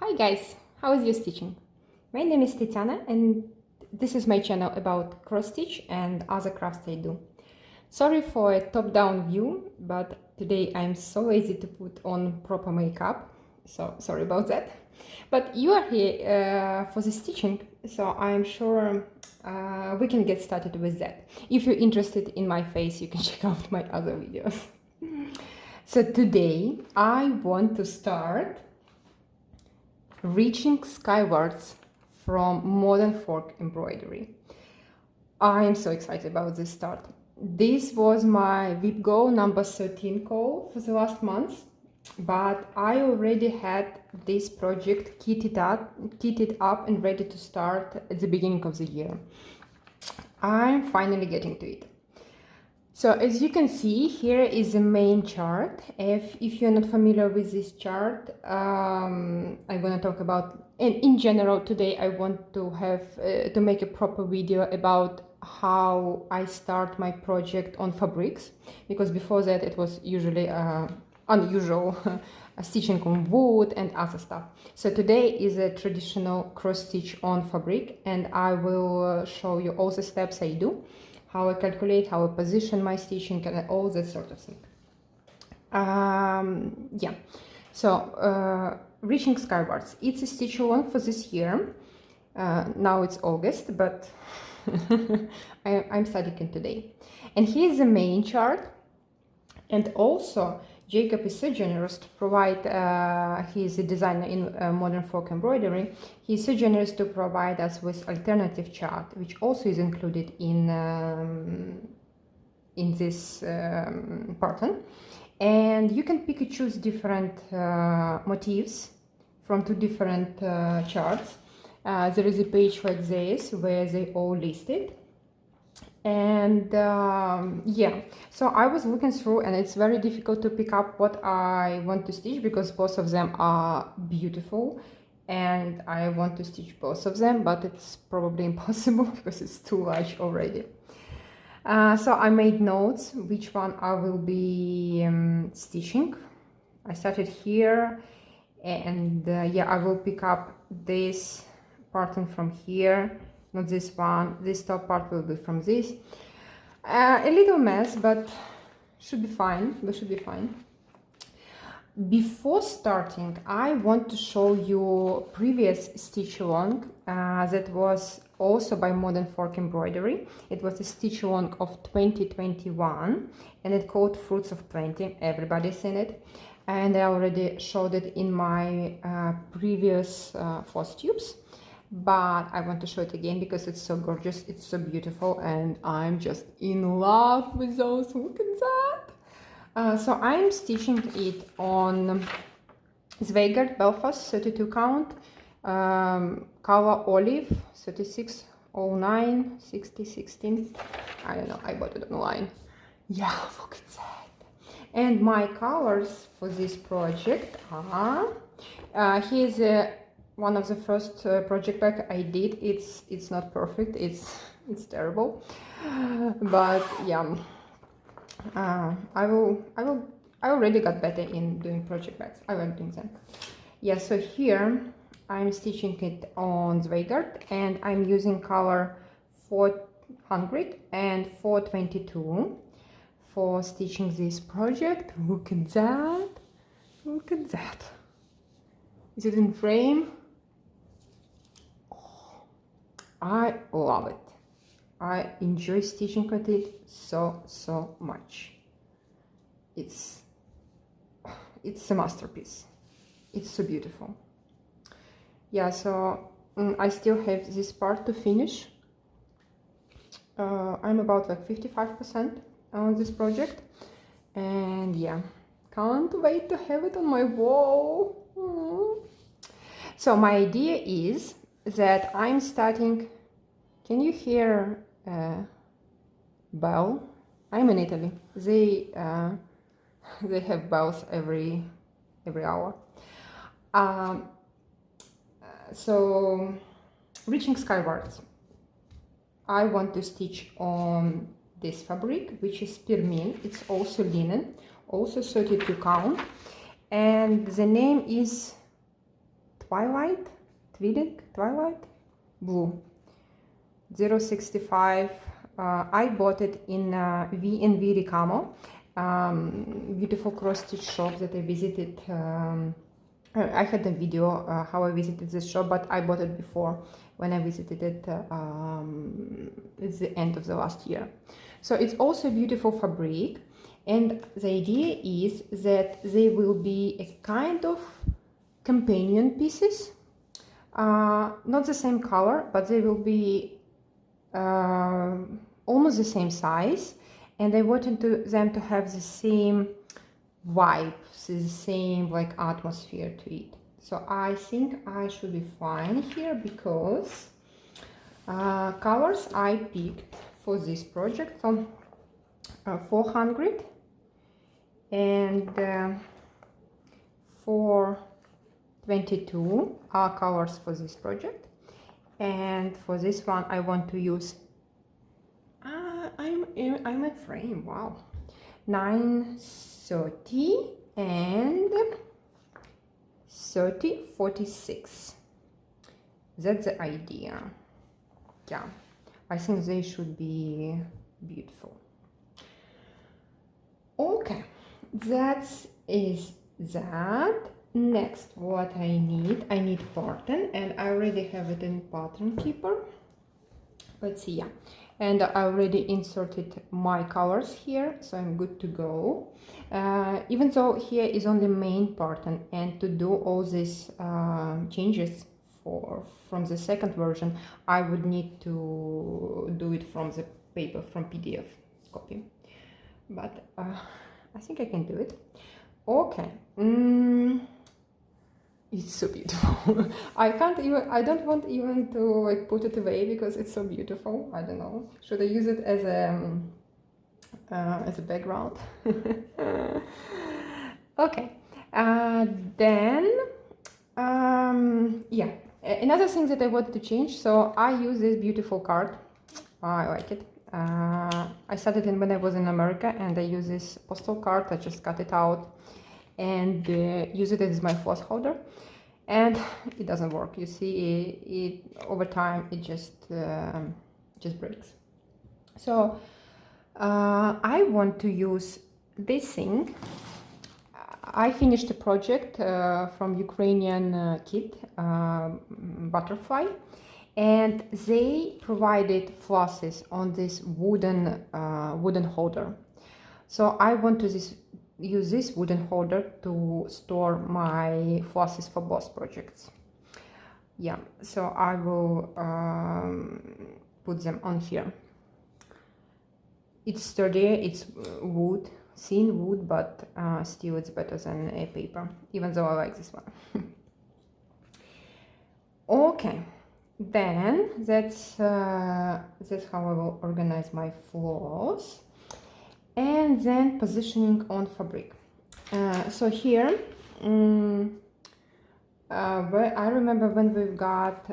Hi guys, how is your stitching? My name is Tatiana and this is my channel about cross stitch and other crafts I do. Sorry for a top-down view, but today I'm so lazy to put on proper makeup, so sorry about that. But you are here for the stitching, so I'm sure we can get started with that. If you're interested in my face, you can check out my other videos. So today I want to start reaching skywards from modern fork embroidery. I am so excited about this start. This was my WIPGO number 13 call for the last month, but I already had this project kitted up and ready to start at the beginning of the year. I'm finally getting to it. So as you can see, here is the main chart. If you're not familiar with this chart, I'm gonna talk about, and in general today I want to have to make a proper video about how I start my project on fabrics, because before that it was usually unusual stitching on wood and other stuff. So today is a traditional cross stitch on fabric, and I will show you all the steps I do, how I calculate, how I position my stitching, and all that sort of thing. Yeah, so reaching skywards, it's a stitch along for this year. Now it's August, but I'm studying today. And here's the main chart. And also Jacob is so generous to provide, he's a designer in modern folk embroidery, he's so generous to provide us with alternative chart, which also is included in this pattern. And you can pick and choose different motifs from two different charts. There is a page like this where they all listed. And yeah, so I was looking through, and it's very difficult to pick up what I want to stitch because both of them are beautiful and I want to stitch both of them, but it's probably impossible because it's too large already. So I made notes which one I will be stitching. I started here, and yeah, I will pick up this pattern from here. Not this one, this top part will be from this. A little mess, but should be fine, we should be fine. Before starting, I want to show you previous stitch along that was also by Modern Fork Embroidery. It was a stitch along of 2021 and it called Fruits of Plenty. Everybody's seen it. And I already showed it in my previous floss tubes. But I want to show it again because it's so gorgeous, it's so beautiful, and I'm just in love with those. Look at that! So I'm stitching it on Zweigart Belfast 32 count, color olive 3609 6016. I don't know, I bought it online. Yeah, look at that. And my colors for this project are here's a one of the first project pack I did. It's not perfect, it's terrible, but yeah, I already got better in doing project packs. I like doing them. Yeah, so here I'm stitching it on Zweigart and I'm using color 400 and 422 for stitching this project. Look at that, look at that. Is it in frame? I love it. I enjoy stitching with it so much. It's a masterpiece. It's so beautiful. Yeah, so I still have this part to finish. I'm about like 55% on this project, and yeah, can't wait to have it on my wall. So my idea is that I'm starting. Can you hear bell? I'm in Italy. They have bells every hour. So reaching skywards, I want to stitch on this fabric, which is Permin. It's also linen, also 32 count, and the name is Twilight, Twilight blue, 065. I bought it in V&V Ricamo, beautiful cross-stitch shop that I visited. I had a video how I visited this shop, but I bought it before when I visited it at the end of the last year. So it's also a beautiful fabric, and the idea is that they will be a kind of companion pieces, not the same color, but they will be almost the same size, and I wanted them to have the same vibe, the same like atmosphere to it. So I think I should be fine here, because colors I picked for this project from 400 and 422 are colors for this project, and for this one I want to use I'm a frame, wow, 930 and 3046. That's the idea. Yeah, I think they should be beautiful. Okay, that is that. Next, what I need pattern, and I already have it in Pattern Keeper. Let's see, yeah, and I already inserted my colors here, so I'm good to go. Even though here is only main pattern, and to do all these changes from the second version, I would need to do it from the paper, from PDF copy, but I think I can do it. Okay. It's so beautiful. I don't want even to like put it away because it's so beautiful. I don't know. Should I use it as a background? Okay. Then yeah. Another thing that I wanted to change. So I use this beautiful card. I like it. I started it when I was in America, and I use this postal card. I just cut it out and use it as my floss holder, and it doesn't work. You see, it over time it just breaks. So I want to use this thing. I finished a project from Ukrainian kit, Butterfly, and they provided flosses on this wooden holder. So I want to use this wooden holder to store my flosses for both projects. Yeah, so I will put them on here. It's sturdy, it's wood, thin wood, but still it's better than a paper, even though I like this one. Okay, then that's how I will organize my floss. And then positioning on fabric. So here, where I remember when we've got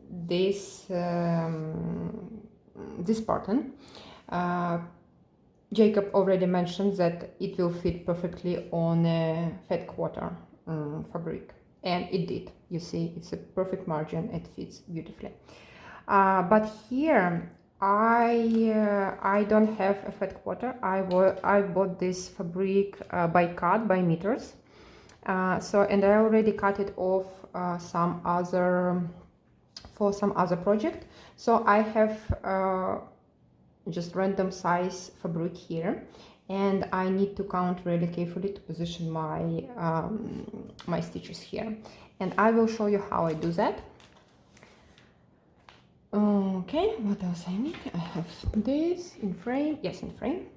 this pattern, Jacob already mentioned that it will fit perfectly on a fat quarter fabric, and it did. You see, it's a perfect margin. It fits beautifully. But here, I don't have a fat quarter. I bought this fabric by meters. And I already cut it off for some other project. So I have just random size fabric here, and I need to count really carefully to position my my stitches here. And I will show you how I do that. Okay, what else I need? I have this in frame. Yes, in frame.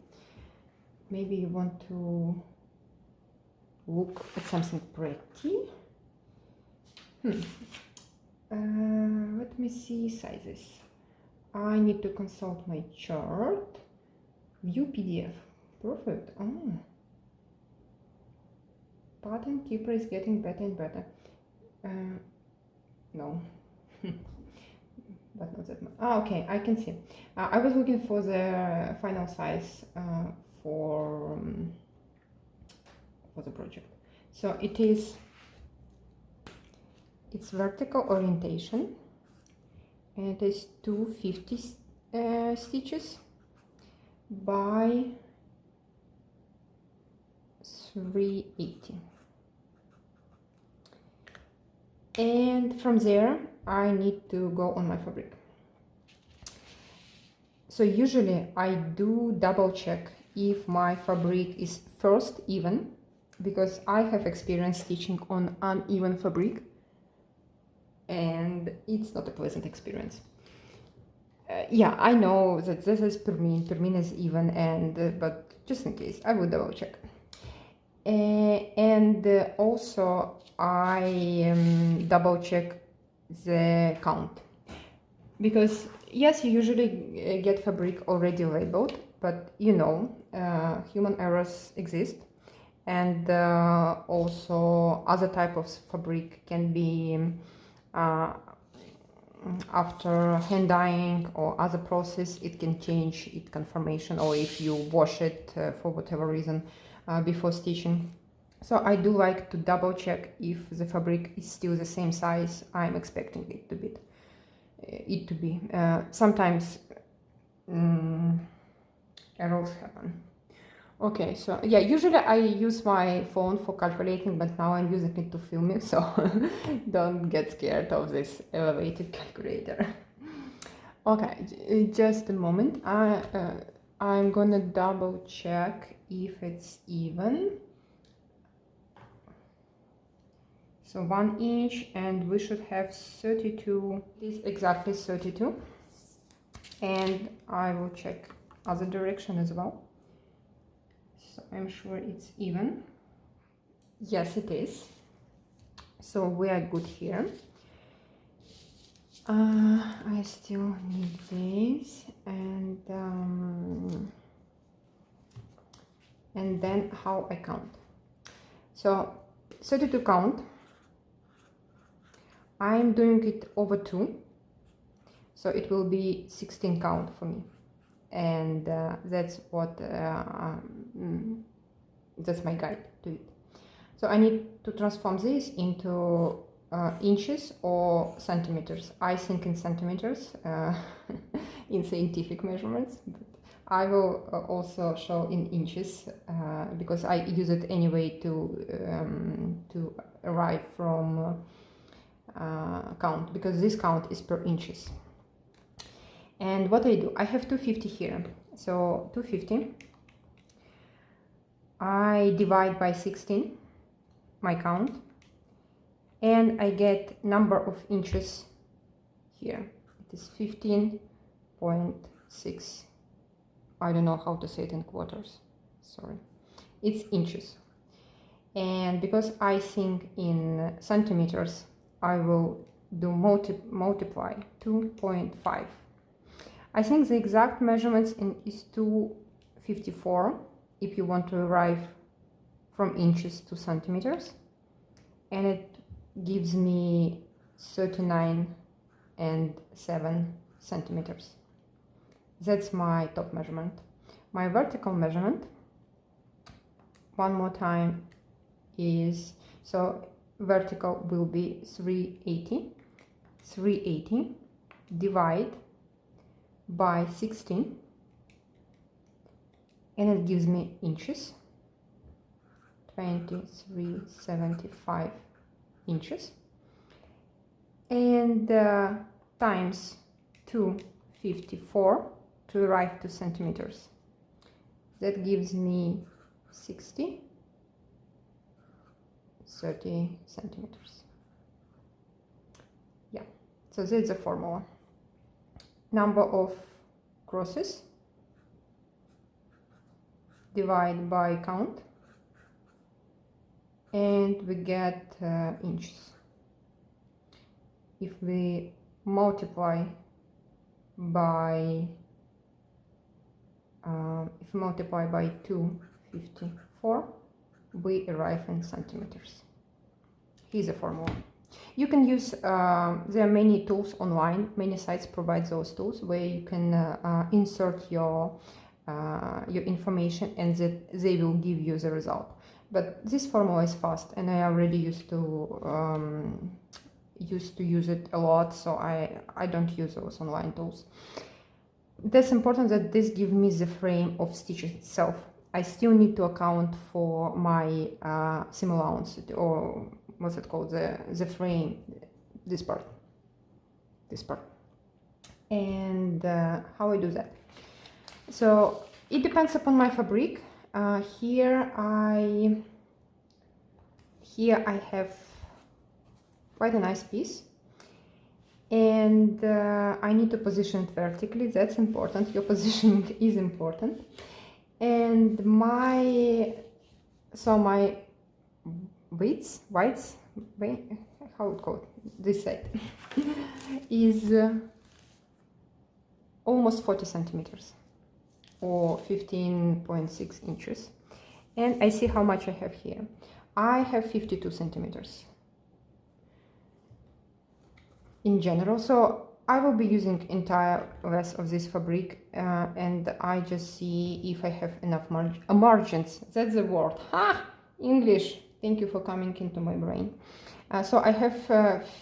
Maybe you want to look at something pretty. Let me see sizes. I need to consult my chart. View PDF. Perfect. Oh. Pattern Keeper is getting better and better. No. But not that much. Ah, okay, I can see. I was looking for the final size for the project. So it is it's vertical orientation, and it is 250 stitches by 380. And from there I need to go on my fabric. So usually I do double check if my fabric is first even, because I have experience stitching on uneven fabric and it's not a pleasant experience. Yeah, I know that this is Permin, Permin is even, and but just in case I would double check. And also I double check the count, because yes, you usually get fabric already labeled, but you know, human errors exist, and also other type of fabric can be after hand dyeing or other process, it can change its conformation, or if you wash it for whatever reason before stitching. So I do like to double check if the fabric is still the same size I'm expecting it to be. Sometimes errors happen. Okay, so yeah, usually I use my phone for calculating, but now I'm using it to film it, so don't get scared of this elevated calculator. Okay, just a moment. I'm gonna double check if it's even. So 1 inch, and we should have 32. This is exactly 32. And I will check other direction as well. So I'm sure it's even. Yes, it is. So we are good here. I still need this, and then how I count. So 32 count. I'm doing it over 2, so it will be 16 count for me, and that's what that's my guide to it. So I need to transform this into inches or centimeters. I think in centimeters in scientific measurements, but I will also show in inches because I use it anyway to arrive from count, because this count is per inches. And what I do, I have 250 here, so 250 I divide by 16 my count, and I get number of inches here. It is 15.6. I don't know how to say it in quarters, sorry, it's inches. And because I think in centimeters, I will do multiply 2.5. I think the exact measurements is 254 if you want to arrive from inches to centimeters, and it gives me 39.7 centimeters. That's my top measurement. My vertical measurement, one more time, is, so vertical will be 380 divide by 16, and it gives me inches, 2375 inches, and times 254 to arrive to centimeters. That gives me 30 centimeters. Yeah, so that's the formula. Number of crosses divide by count, and we get inches. If we multiply by 254, we arrive in centimeters. Here's a formula. You can use, there are many tools online, many sites provide those tools where you can insert your information, and that they will give you the result. But this formula is fast, and I already used to used to use it a lot, so I don't use those online tools. That's important that this gives me the frame of stitches itself. I still need to account for my seam allowance, or what's it called, the frame, this part. And how I do that? So it depends upon my fabric. Here I have quite a nice piece, and I need to position it vertically. That's important. Your positioning is important. And my width, how it called, this side is almost 40 centimeters or 15.6 inches. And I see how much I have here. I have 52 centimeters in general, so I will be using entire rest of this fabric, and I just see if I have enough margins. That's the word. English. Thank you for coming into my brain. So I have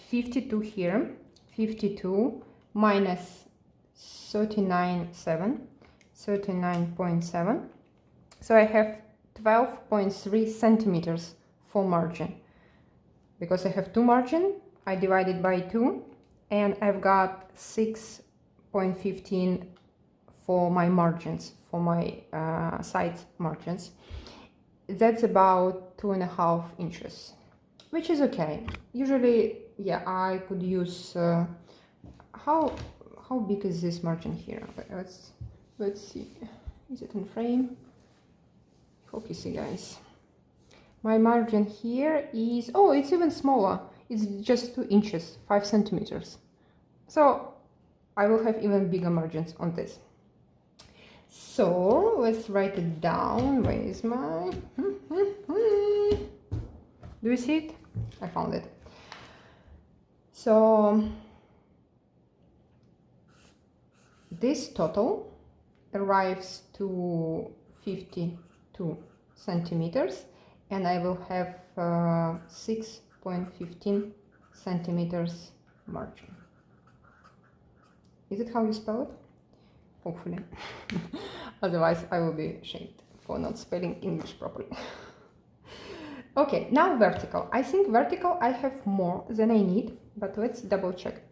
52 here. 52 minus 39.7. So I have 12.3 centimeters for margin. Because I have two margin, I divided by 2. And I've got 6.15 for my margins, for my side margins. That's about 2.5 inches, which is okay. Usually, yeah, I could use. How big is this margin here? Let's see. Is it in frame? Hope you see, guys. My margin here is, oh, it's even smaller. It's just 2 inches, 5 centimeters. So I will have even bigger margins on this. So let's write it down. Where is my... Do you see it? I found it. So this total arrives to 52 centimeters, and I will have 6.15 centimeters margin. Is it how you spell it? Hopefully. Otherwise I will be ashamed for not spelling English properly. Okay, now vertical. I think vertical I have more than I need, but let's double check it.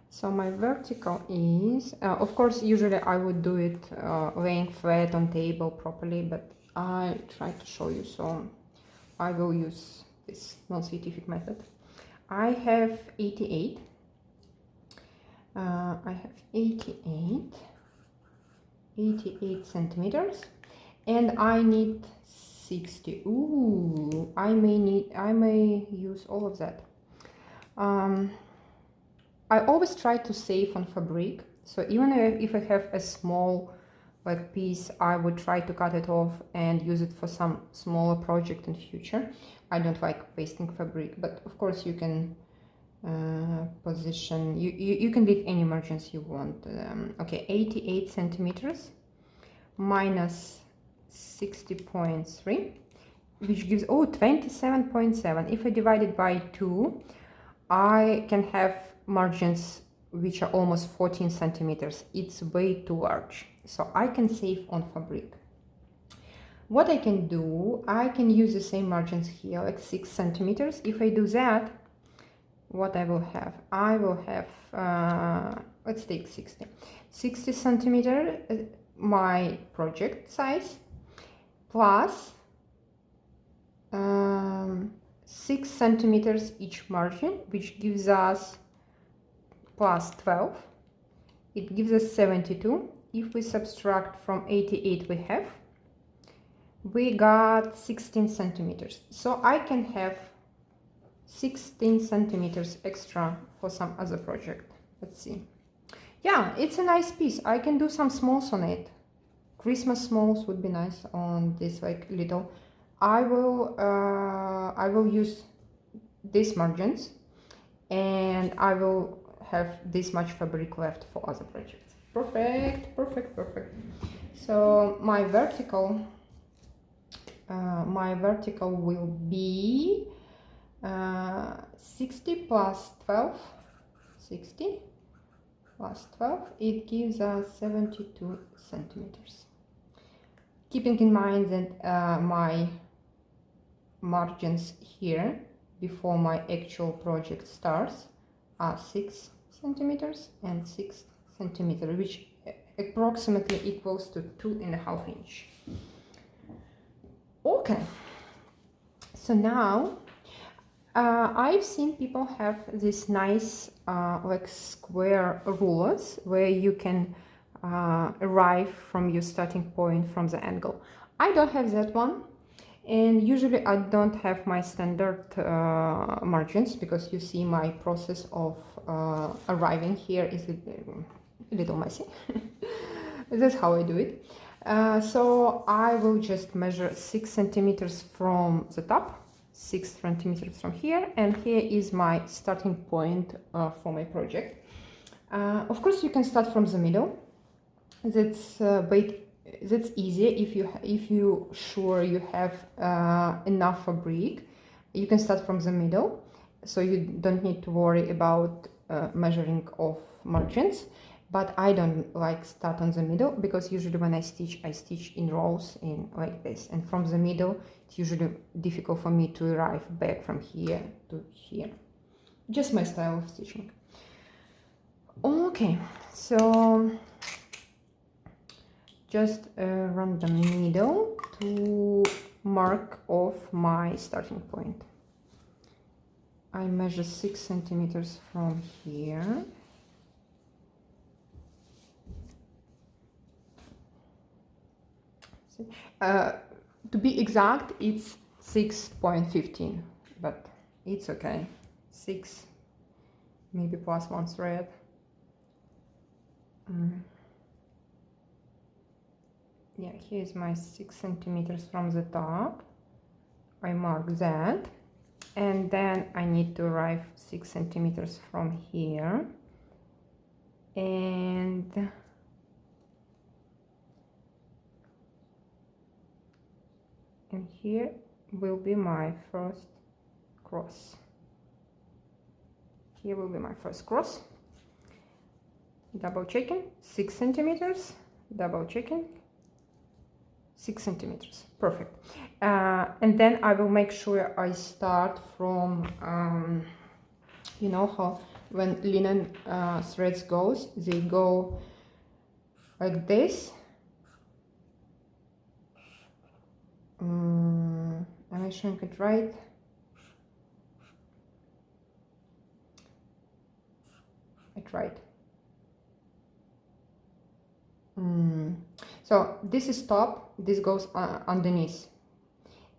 So my vertical is, of course, usually I would do it laying flat on table properly, but I try to show you, so I will use this non-scientific method. I have 88. I have 88 centimeters, and I need 60. Ooh, I may use all of that. I always try to save on fabric, so even if I have a small piece, I would try to cut it off and use it for some smaller project in future. I don't like wasting fabric, but of course you can position, you can leave any margins you want. Okay, 88 centimeters minus 60.3, which gives 27.7. If I divide it by 2, I can have margins which are almost 14 centimeters. It's way too large, so I can save on fabric. What I can do, I can use the same margins here, like 6 centimeters. If I do that, what I will have? I will have, let's take 60 centimeter, my project size, plus 6 centimeters each margin, which gives us plus 12. It gives us 72. If we subtract from 88 we got 16 centimeters. So I can have 16 centimeters extra for some other project. Let's see. Yeah, it's a nice piece. I can do some smalls on it. Christmas smalls would be nice on this, like little. I will use these margins, and I will have this much fabric left for other projects. Perfect, perfect, perfect. So my vertical will be 60 plus 12, 60 plus 12, it gives us 72 centimeters. Keeping in mind that my margins here before my actual project starts are 6 centimeters and 6 centimeters, which approximately equals to 2.5 inches. Okay, so now I've seen people have these nice like square rulers where you can arrive from your starting point from the angle. I don't have that one, and usually I don't have my standard margins, because you see my process of arriving here is a little messy. That's how I do it. So I will just measure 6 centimeters from the top, 6 centimeters from here, and here is my starting point for my project. Of course, you can start from the middle. That's easier if you sure you have enough fabric. You can start from the middle, so you don't need to worry about measuring of margins. But I don't like start on the middle, because usually when I stitch in rows in like this, and from the middle it's usually difficult for me to arrive back from here to here. Just my style of stitching. Okay, so just a random needle to mark off my starting point. I measure 6 centimeters from here. To be exact, it's 6.15, but it's okay. 6, maybe plus 1 thread. Yeah, here's my 6 centimeters from the top. I mark that, and then I need to arrive 6 centimeters from here, and here will be my first cross. Here will be my first cross. Double checking, 6 centimeters, double checking, 6 centimeters, perfect. And then I will make sure I start from, you know how when linen threads goes, they go like this. Am I showing it right? I tried. So this is top, this goes underneath,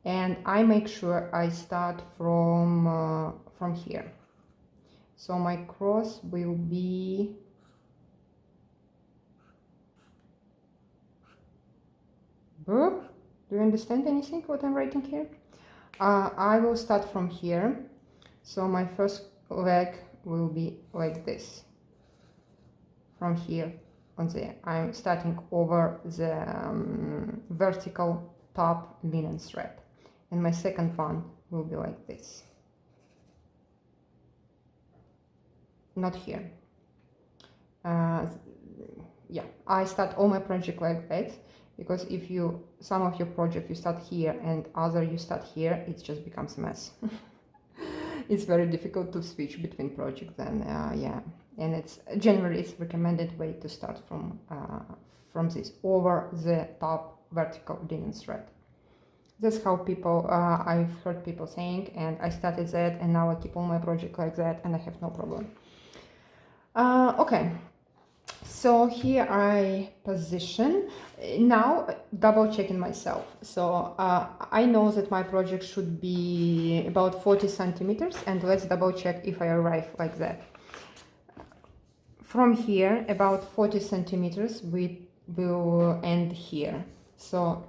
and I make sure I start from here. So my cross will be do you understand anything what I'm writing here? I will start from here, so my first leg will be like this. From here on there, I'm starting over the vertical top linen thread, and my second one will be like this. Not here. Yeah, I start all my project like that, because if you some of your project you start here and other you start here, it just becomes a mess. It's very difficult to switch between projects, and yeah, and it's generally it's recommended way to start from this over the top vertical linen thread. That's how people I've heard people saying, and I started that, and now I keep all my project like that, and I have no problem. Okay, so here I position. Now double checking myself. So I know that my project should be about 40 centimeters, and let's double check if I arrive like that. From here, about 40 centimeters, we will end here. So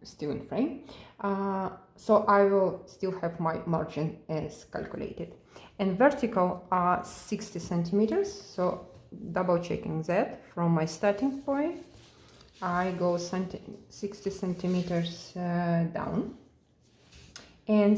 still in frame. So I will still have my margin as calculated. And vertical are 60 centimeters, so double checking that from my starting point, I go 60 centimeters down, and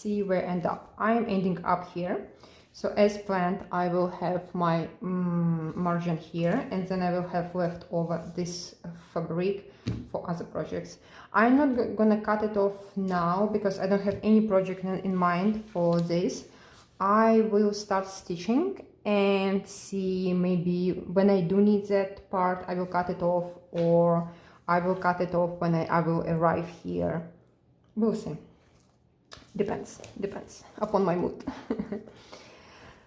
see where I end up. I am ending up here. So as planned, I will have my margin here, and then I will have left over this fabric for other projects. I'm not gonna cut it off now because I don't have any project in mind for this. I will start stitching and see, maybe when I do need that part, I will cut it off, or I will cut it off when I will arrive here. We'll see. Depends upon my mood.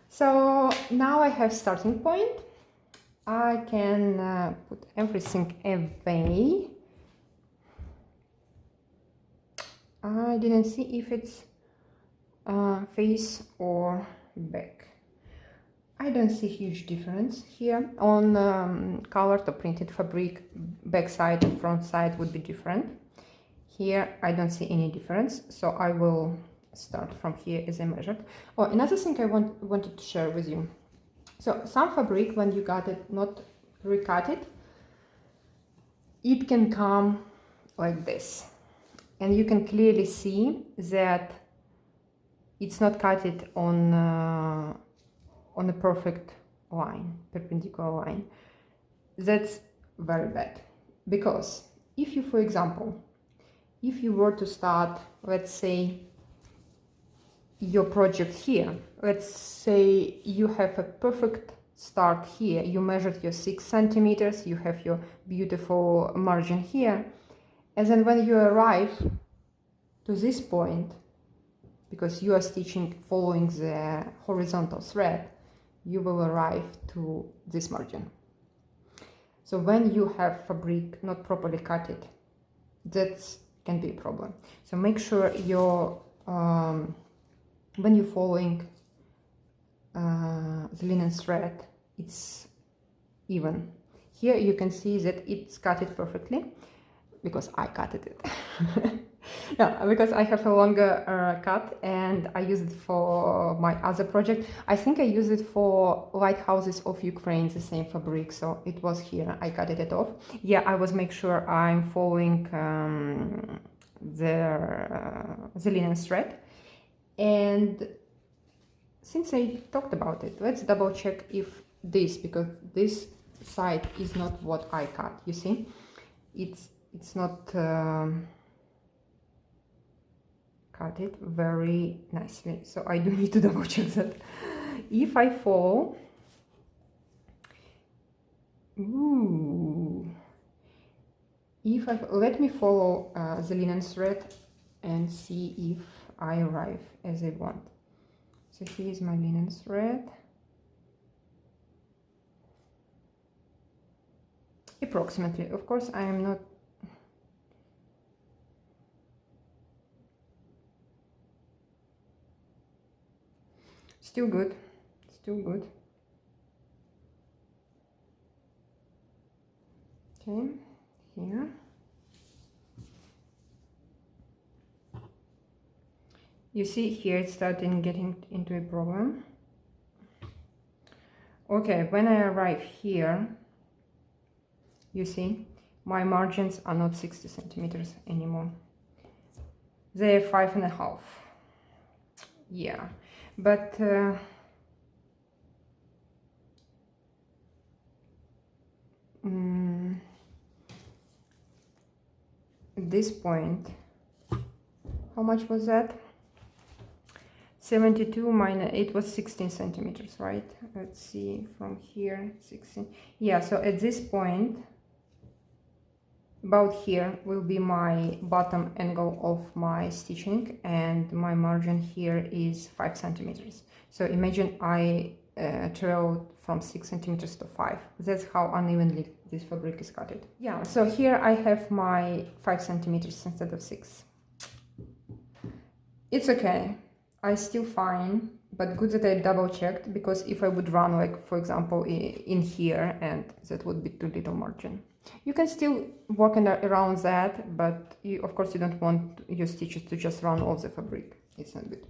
So now I have starting point. I can put everything away. I didn't see if it's face or back. I don't see huge difference here. On colored or printed fabric, back side and front side would be different. Here I don't see any difference, so I will start from here as I measured. Oh, another thing I wanted to share with you. So some fabric, when you got it, not recut it, it can come like this, and you can clearly see that it's not cut it on a perfect line, perpendicular line. That's very bad, because if you, for example, if you were to start, let's say, your project here, let's say you have a perfect start here, you measured your 6 centimeters, you have your beautiful margin here, and then when you arrive to this point, because you are stitching following the horizontal thread, you will arrive to this margin. So when you have fabric not properly cut it, that can be a problem. So make sure your when you're following the linen thread, it's even. Here you can see that it's cut it perfectly, because I cut it. Yeah, because I have a longer cut, and I use it for my other project. I think I use it for Lighthouses of Ukraine, the same fabric, so it was here. I cut it off. Yeah, I was make sure I'm following the linen thread. And since I talked about it, let's double check if this, because this side is not what I cut. You see, it's not cut it very nicely, so I do need to double check that. If I follow, let me follow the linen thread and see if I arrive as I want. So here's my linen thread. Approximately, of course, I am not. Still good, still good. Okay, here. You see here it's starting getting into a problem. Okay, when I arrive here, you see my margins are not 60 centimeters anymore. They're 5.5. Yeah, but at this point, how much was that? 72 minus, it was 16 centimeters, right? Let's see, from here, 16. Yeah, so at this point, about here will be my bottom angle of my stitching, and my margin here is 5 centimeters. So imagine I trailed from 6 centimeters to 5. That's how unevenly this fabric is cut. Yeah, so here I have my 5 centimeters instead of 6. It's okay. I still fine, but good that I double checked, because if I would run, like, for example, in here, and that would be too little margin. You can still work around that, but of course you don't want your stitches to just run off the fabric. It's not good.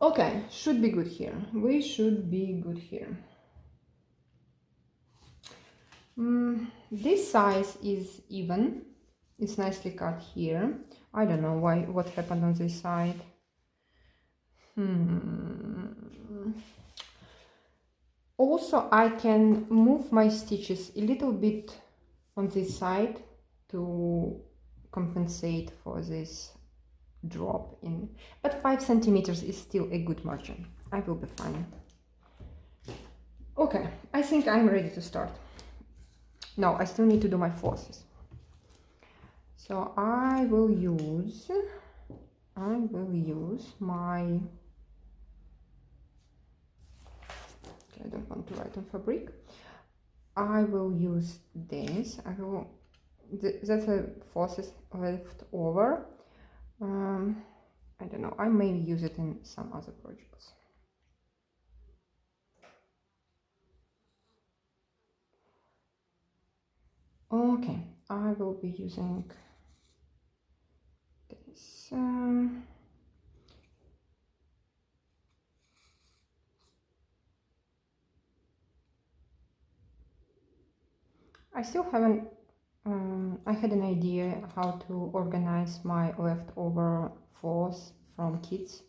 Okay, should be good here. We should be good here. This size is even. It's nicely cut here. I don't know what happened on this side. Also, I can move my stitches a little bit on this side to compensate for this drop in, but 5 centimeters is still a good margin. I will be fine. Okay, I think I'm ready to start. No, I still need to do my forces. So I will use my, I don't want to write on fabric. I will use this. That's a forces left over. I don't know, I may use it in some other projects. Okay, I will be using this. I still haven't, I had an idea how to organize my leftover floss from kits.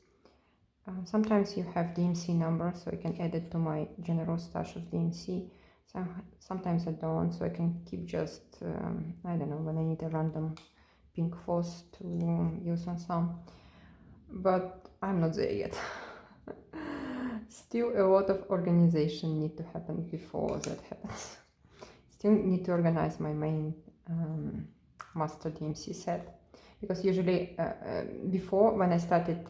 Sometimes you have DMC number, so I can add it to my general stash of DMC. Sometimes I don't, so I can keep just, I don't know, when I need a random pink floss to use on some. But I'm not there yet. Still a lot of organization need to happen before that happens. Still need to organize my main master DMC set, because usually before, when I started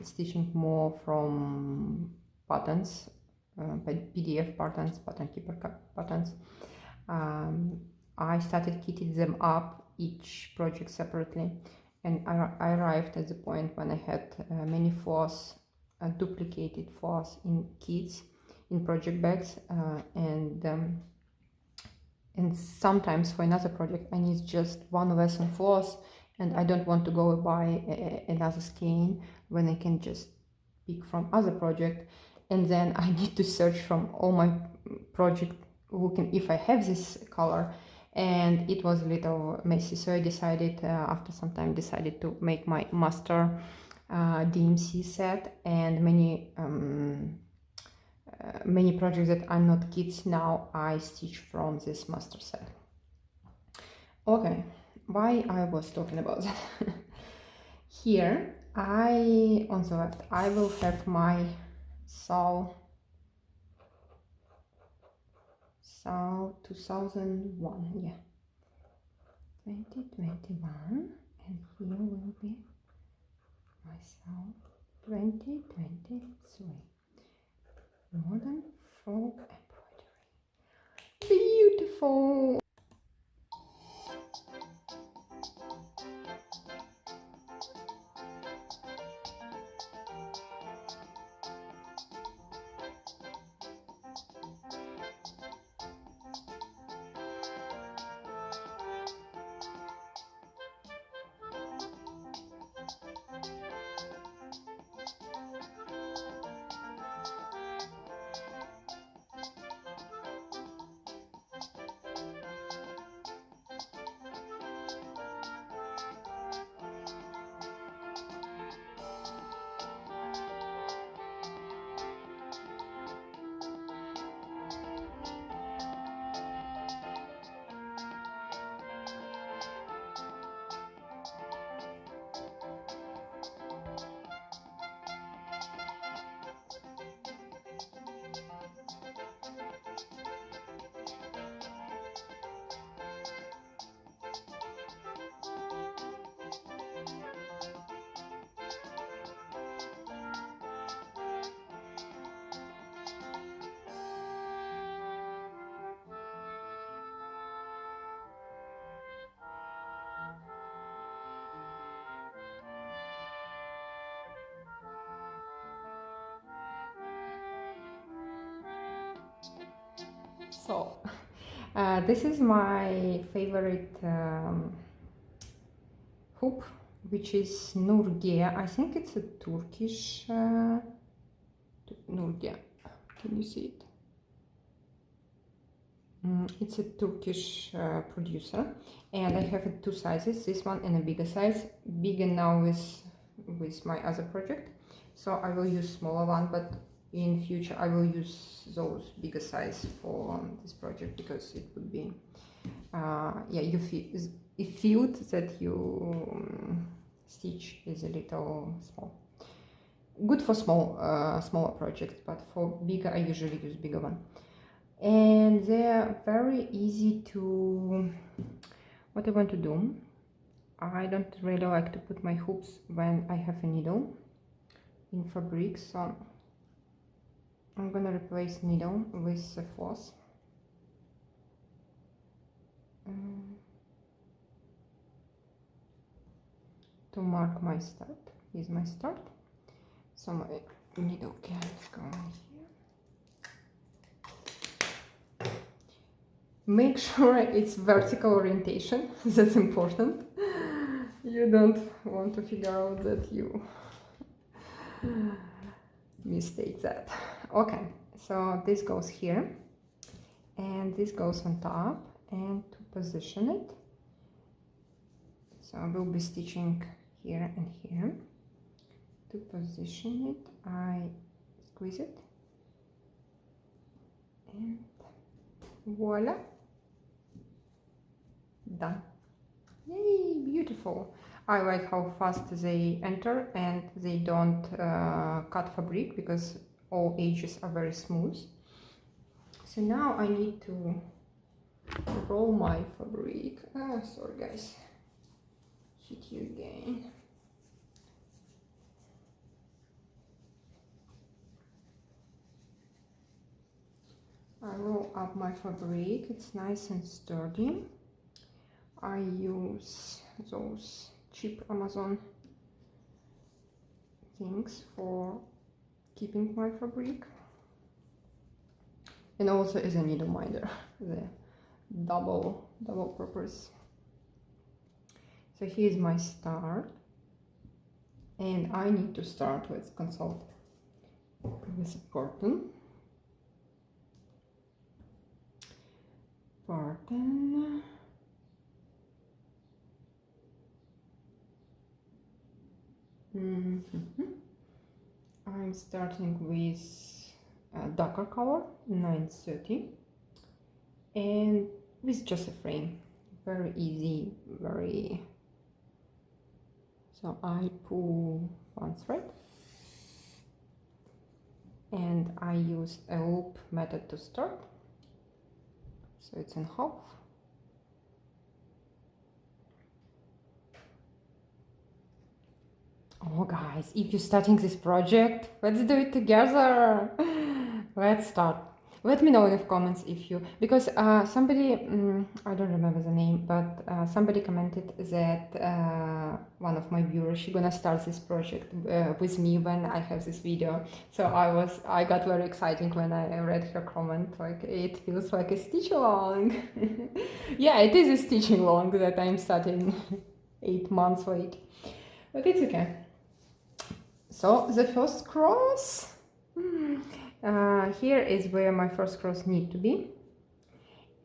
stitching more from patterns, PDF patterns, pattern keeper patterns, I started kitting them up, each project separately, and I arrived at the point when I had many floss, duplicated floss in kits, in project bags, and sometimes for another project I need just one lesson floss, and I don't want to go buy another skein when I can just pick from other project, and then I need to search from all my project looking if I have this color, and it was a little messy. So I decided after some time to make my master DMC set, and many projects that are not kits now I stitch from this master set. Okay, why I was talking about that? Here on the left I will have my SAL 2001, yeah, 2021, and here will be my SAL 2023. Modern folk embroidery. Beautiful! So, this is my favorite hoop, which is Nurgia. I think it's a Turkish Nurgia. Can you see it? It's a Turkish producer, and I have two sizes, this one and a bigger size. Bigger now is with my other project, so I will use smaller one, but in future I will use those bigger size for this project, because it would be yeah, you feel it feels that you stitch is a little small. Good for smaller projects, but for bigger I usually use bigger one. And they're very easy to, what I want to do, I don't really like to put my hoops when I have a needle in fabric, so I'm gonna replace needle with the floss. To mark my start. Here's my start, so my needle can go here. Make sure it's vertical orientation, that's important. You don't want to figure out that you mistake that. Okay, so this goes here, and this goes on top, and to position it, so I will be stitching here and here. To position it, I squeeze it, and voila, done. Yay, beautiful. I like how fast they enter and they don't cut fabric, because all edges are very smooth. So now I need to roll my fabric. Sorry guys, hit you again. I roll up my fabric, it's nice and sturdy. I use those cheap Amazon things for keeping my fabric, and also as a needle minder, the double purpose. So here's my start, and I need to start with consult with Permin. I'm starting with a darker color, 930, and with just a frame, very easy, very. So I pull one thread, and I use a loop method to start, so it's in half. Oh guys, if you're starting this project, let's do it together. Let's start. Let me know in the comments if you, because somebody, I don't remember the name, but somebody commented that one of my viewers, she's gonna start this project with me when I have this video. So I got very excited when I read her comment, like it feels like a stitch along. Yeah, it is a stitching along that I'm starting 8 months late, but it's okay. So the first cross, here is where my first cross need to be,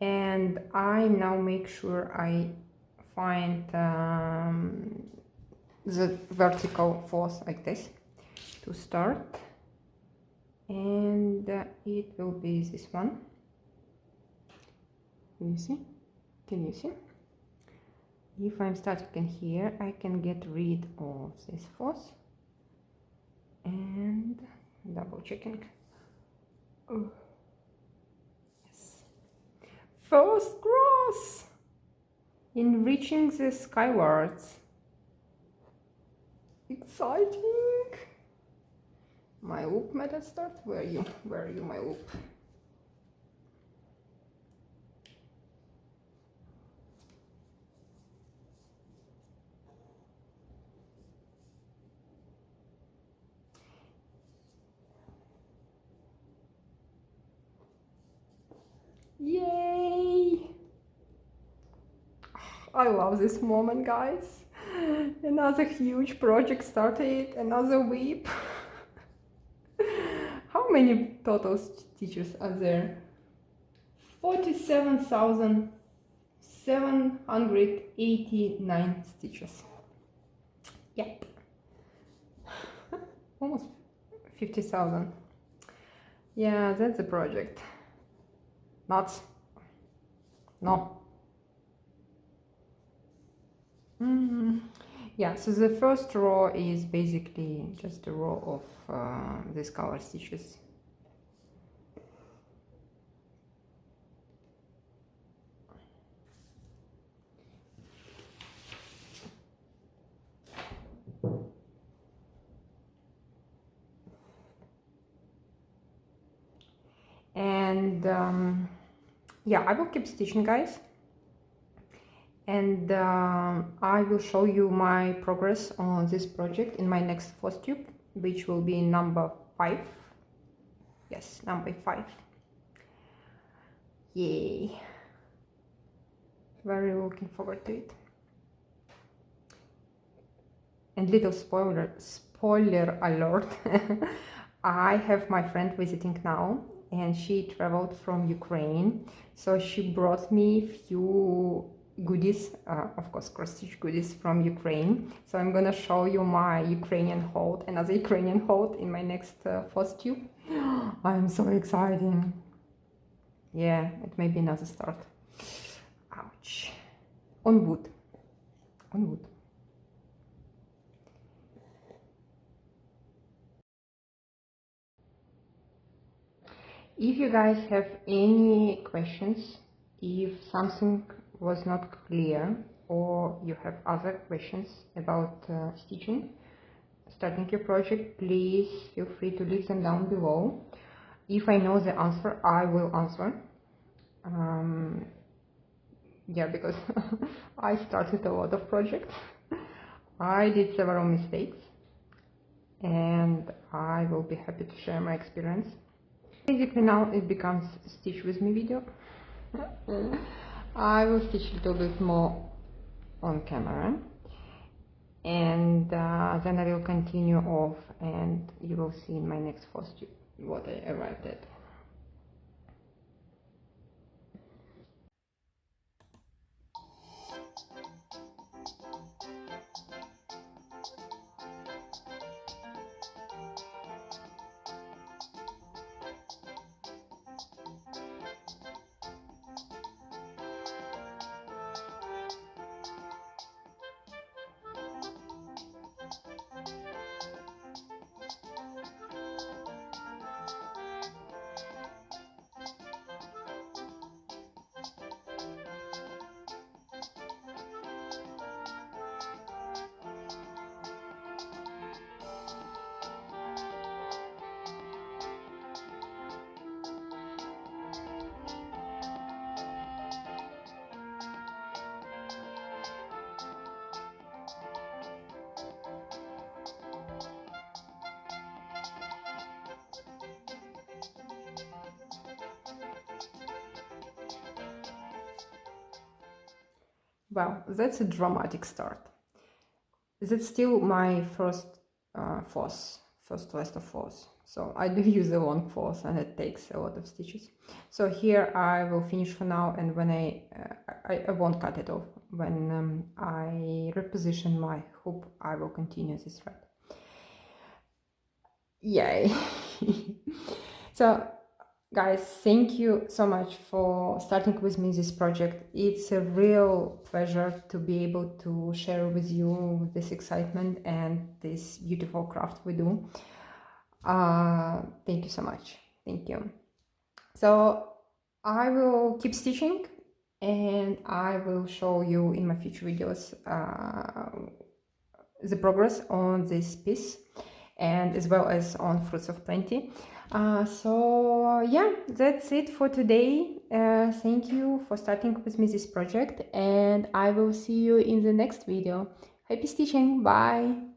and I now make sure I find the vertical floss like this to start, and it will be this one. You see? Can you see? If I'm starting in here, I can get rid of this floss. And double checking. Oh. Yes. First cross in reaching the skywards. Exciting. My loop method start. Where are you, my loop? Yay! I love this moment, guys. Another huge project started, another WIP. How many total stitches are there? 47,789 stitches. Yep. Almost 50,000. Yeah, that's the project. Nuts. No. Yeah, so the first row is basically just a row of these color stitches. And yeah, I will keep stitching, guys, and I will show you my progress on this project in my next floss tube, which will be number 5. Yes, number 5. Yay, very looking forward to it. And little spoiler alert, I have my friend visiting now, and she traveled from Ukraine, so she brought me few goodies, of course cross-stitch goodies from Ukraine. So I'm gonna show you my Ukrainian haul, another Ukrainian haul in my next floss tube. I'm so excited. Yeah, it may be another start. Ouch. On wood. On wood. If you guys have any questions, if something was not clear, or you have other questions about stitching, starting your project, please feel free to leave them down below. If I know the answer, I will answer. Yeah, because I started a lot of projects. I did several mistakes, and I will be happy to share my experience. Basically now it becomes stitch with me video. I will stitch a little bit more on camera, and then I will continue off, and you will see in my next floss tube what I arrived at. Well, that's a dramatic start. That's still my first first rest of floss. So I do use a long floss, and it takes a lot of stitches. So here I will finish for now, and when I won't cut it off. When I reposition my hoop, I will continue this thread. Yay! So guys, thank you so much for starting with me this project. It's a real pleasure to be able to share with you this excitement and this beautiful craft we do. Thank you so much. Thank you. So I will keep stitching, and I will show you in my future videos the progress on this piece, and as well as on Fruits of Plenty. So yeah, that's it for today. Thank you for starting with me this project, and I will see you in the next video. Happy stitching! Bye!